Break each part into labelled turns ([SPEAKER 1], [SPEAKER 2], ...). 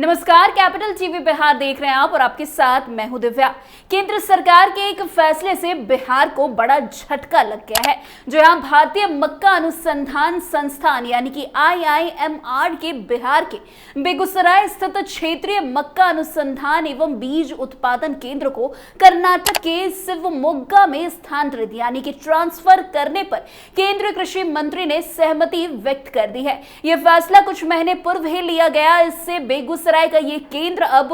[SPEAKER 1] नमस्कार, capital TV Bihar देख रहे हैं आप और आपके साथ मैं हूं दिव्या। केंद्र सरकार के एक फैसले से बिहार को बड़ा झटका लग गया है। जो यहां भारतीय मक्का अनुसंधान संस्थान यानी कि IIMR के बिहार के बेगूसराय स्थित क्षेत्रीय मक्का अनुसंधान एवं बीज उत्पादन केंद्र को कर्नाटक के शिवमोग्गा में स्थानांतरित यानी कि ट्रांसफर करने पर केंद्रीय कृषि मंत्री ने सहमति व्यक्त कर दी है। यह फैसला कुछ महीने पूर्व ही लिया गया। इससे बेगूसराय का ये केंद्र अब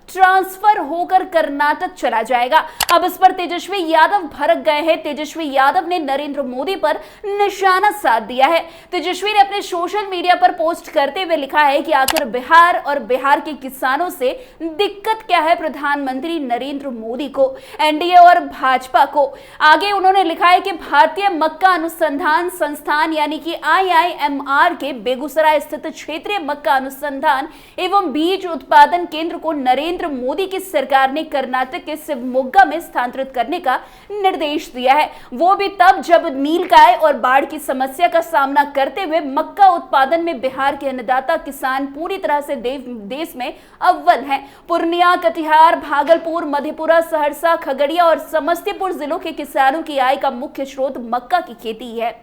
[SPEAKER 1] ट्रांसफर होकर कर्नाटक चला जाएगा। अब इस पर तेजस्वी यादव भड़क गए हैं। तेजस्वी यादव ने नरेंद्र मोदी पर निशाना साध दिया है। तेजस्वी ने अपने सोशल मीडिया पर पोस्ट करते हुए लिखा है कि आखिर बिहार और बिहार के किसानों से दिक्कत क्या है प्रधानमंत्री नरेंद्र मोदी को, एनडीए और भाजपा को। आगे उन्होंने लिखा है कि भारतीय मक्का अनुसंधान संस्थान यानी कि IIMR के बेगूसराय स्थित क्षेत्रीय मक्का अनुसंधान एवं बीज उत्पादन केंद्र को नरेंद्र मोदी की सरकार ने कर्नाटक के शिवमोग्गा में स्थानांतरित करने का निर्देश दिया है। वो भी तब जब नीलगाय और बाढ़ की समस्या का सामना करते हुए मक्का उत्पादन में बिहार के अन्नदाता किसान पूरी तरह से देश में अव्वल हैं। पूर्णिया, कटिहार, भागलपुर, मधेपुरा, सहरसा, खगड़िया और समस्तीपुर जिलों के किसानों की आय का मुख्य स्रोत मक्का की खेती है।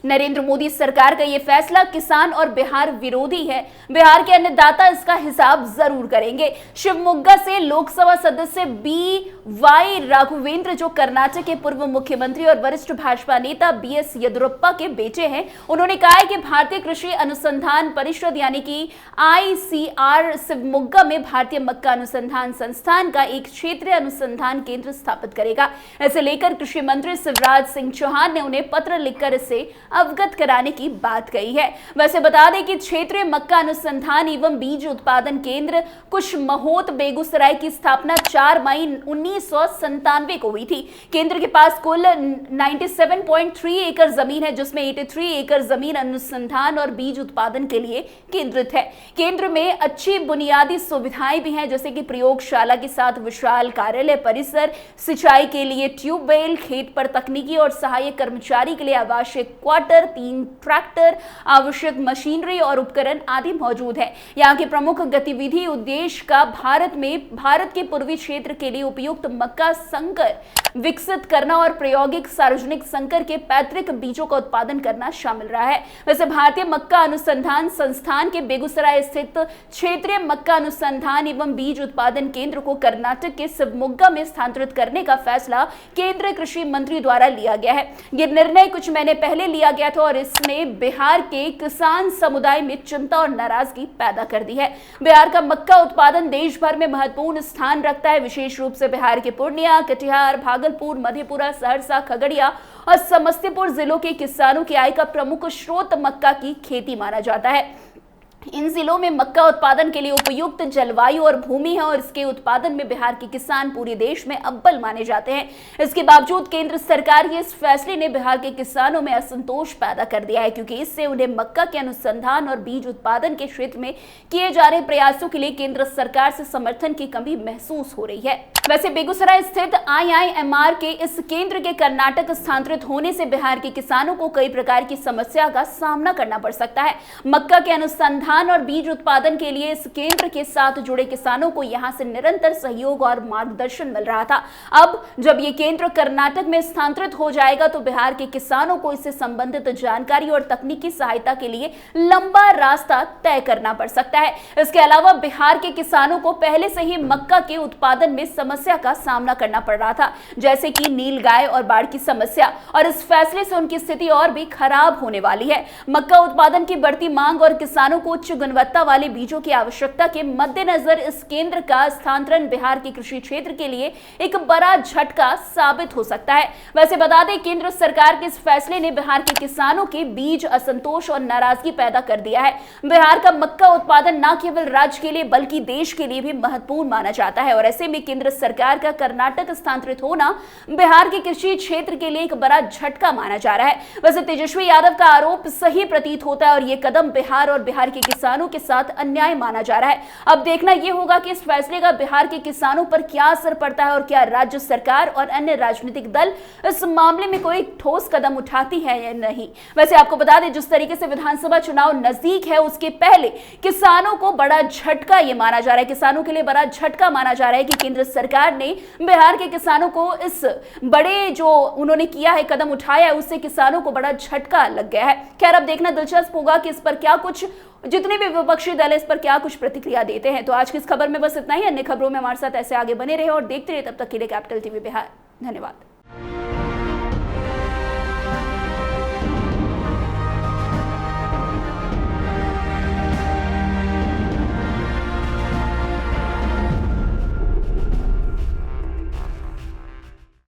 [SPEAKER 1] नरेंद्र मोदी सरकार का यह फैसला किसान और बिहार विरोधी है। बिहार के अन्नदाता इसका हिसाब जरूर करेंगे। शिवमोग्गा से लोकसभा सदस्य BY राघवेंद्र, जो कर्नाटक के पूर्व मुख्यमंत्री और वरिष्ठ भाजपा नेता BS येदियुरप्पा के बेटे हैं, उन्होंने कहा है कि भारतीय कृषि अनुसंधान परिषद यानी कि ICR शिवमोग्गा में भारतीय मक्का अनुसंधान संस्थान का एक क्षेत्रीय अनुसंधान केंद्र स्थापित करेगा। इसे लेकर कृषि मंत्री शिवराज सिंह चौहान ने उन्हें पत्र लिखकर इसे अवगत कराने की बात कही है। वैसे बता दें कि क्षेत्रीय मक्का अनुसंधान एवं बीज उत्पादन केंद्र कुशमहोत बेगूसराय की स्थापना 4 मई 1997 को हुई थी। केंद्र के पास कुल 97.3 एकड़ जमीन है, जिसमें 83 एकड़ जमीन अनुसंधान और बीज उत्पादन के लिए केंद्रित है। केंद्र में अच्छी बुनियादी सुविधाएं भी हैं, जैसे कि प्रयोगशाला के साथ विशाल कार्यालय परिसर, सिंचाई के लिए ट्यूबवेल, खेत पर तकनीकी और सहायक कर्मचारी के लिए आवश्यक क्वार्टर, 3 ट्रैक्टर, आवश्यक मशीनरी और उपकरण आदि मौजूद है। यहाँ के प्रमुख गतिविधि उद्देश्य का भारत के पूर्वी क्षेत्र के लिए उपयुक्त मक्का संकर विकसित करना और प्रायोगिक सार्वजनिक संकर के पैतृक बीजों का उत्पादन करना शामिल रहा है। वैसे भारतीय मक्का अनुसंधान संस्थान के बेगूसराय स्थित क्षेत्रीय मक्का अनुसंधान एवं बीज उत्पादन केंद्र को कर्नाटक के शिवमोग्गा में स्थानांतरित करने का फैसला केंद्रीय कृषि मंत्री द्वारा लिया गया है। यह निर्णय कुछ महीने पहले लिया गया था और इसने बिहार के किसान समुदाय में चिंता और नाराजगी पैदा कर दी है। बिहार का मक्का उत्पादन देश भर में महत्वपूर्ण स्थान रखता है। विशेष रूप से बिहार के पूर्णिया, कटिहार, भागलपुर, मधेपुरा, सहरसा, खगड़िया और समस्तीपुर जिलों के किसानों की आय का प्रमुख स्रोत मक्का की खेती माना जाता है। इन जिलों में मक्का उत्पादन के लिए उपयुक्त जलवायु और भूमि है और इसके उत्पादन में बिहार के किसान पूरे देश में अव्वल माने जाते हैं। इसके बावजूद केंद्र सरकार के इस फैसले ने बिहार के किसानों में असंतोष पैदा कर दिया है, क्योंकि इससे उन्हें मक्का के अनुसंधान और बीज उत्पादन के क्षेत्र में किए जा रहे प्रयासों के लिए केंद्र सरकार से समर्थन की कमी महसूस हो रही है। वैसे बेगूसराय स्थित IIMR के इस केंद्र के कर्नाटक स्थानांतरित होने से बिहार के किसानों को कई प्रकार की समस्या का सामना करना पड़ सकता है। मक्का के अनुसंधान और बीज उत्पादन के लिए इस केंद्र के साथ जुड़े किसानों को यहां से निरंतर सहयोग और मार्गदर्शन मिल रहा था। अब जब ये केंद्र कर्नाटक में स्थानांतरित हो जाएगा तो बिहार के किसानों को इससे संबंधित जानकारी और तकनीकी सहायता के लिए लंबा रास्ता तय करना पड़ सकता है। इसके अलावा बिहार के किसानों को पहले से ही मक्का के उत्पादन में समस्या का सामना करना पड़ रहा था, जैसे कि नीलगाय और बाढ़ की समस्या, और इस फैसले से उनकी स्थिति और भी खराब होने वाली है। मक्का उत्पादन की बढ़ती मांग और किसानों को उच्च गुणवत्ता वाले बीजों की आवश्यकता के मद्देनजर इस केंद्र का स्थानांतरण बिहार के कृषि क्षेत्र के लिए एक बड़ा झटका साबित हो सकता है। वैसे बता दें, केंद्र सरकार के इस फैसले ने बिहार के किसानों के बीच असंतोष और नाराजगी पैदा कर दिया है। बिहार का मक्का उत्पादन न केवल राज्य के लिए बल्कि देश के लिए भी महत्वपूर्ण माना जाता है और ऐसे में केंद्र सरकार का कर्नाटक स्थानांतरित होना बिहार के कृषि क्षेत्र के लिए एक बड़ा झटका माना जा रहा है। वैसे तेजस्वी यादव का आरोप सही प्रतीत होता है और यह कदम बिहार और बिहार के किसानों के साथ अन्याय माना जा रहा है। अब देखना यह होगा कि इस फैसले का बिहार के किसानों पर क्या असर पड़ता है और क्या राज्य सरकार और अन्य राजनीतिक दल इस मामले में कोई ठोस कदम उठाती है या नहीं। वैसे आपको बता दें, जिस तरीके से विधानसभा चुनाव नजदीक है उसके पहले किसानों को बड़ा झटका ये माना जा रहा है, किसानों के लिए बड़ा झटका माना जा रहा है कि केंद्र सरकार ने बिहार के किसानों को इस बड़े जो उन्होंने किया है, कदम उठाया है, उससे किसानों को बड़ा झटका लग गया है। खैर, अब देखना दिलचस्प होगा कि इस पर क्या कुछ जितने भी विपक्षी दल इस पर क्या कुछ प्रतिक्रिया देते हैं। तो आज की इस खबर में बस इतना ही। अन्य खबरों में हमारे साथ ऐसे आगे बने रहे और देखते रहे। तब तक के लिए कैपिटल टीवी बिहार। धन्यवाद।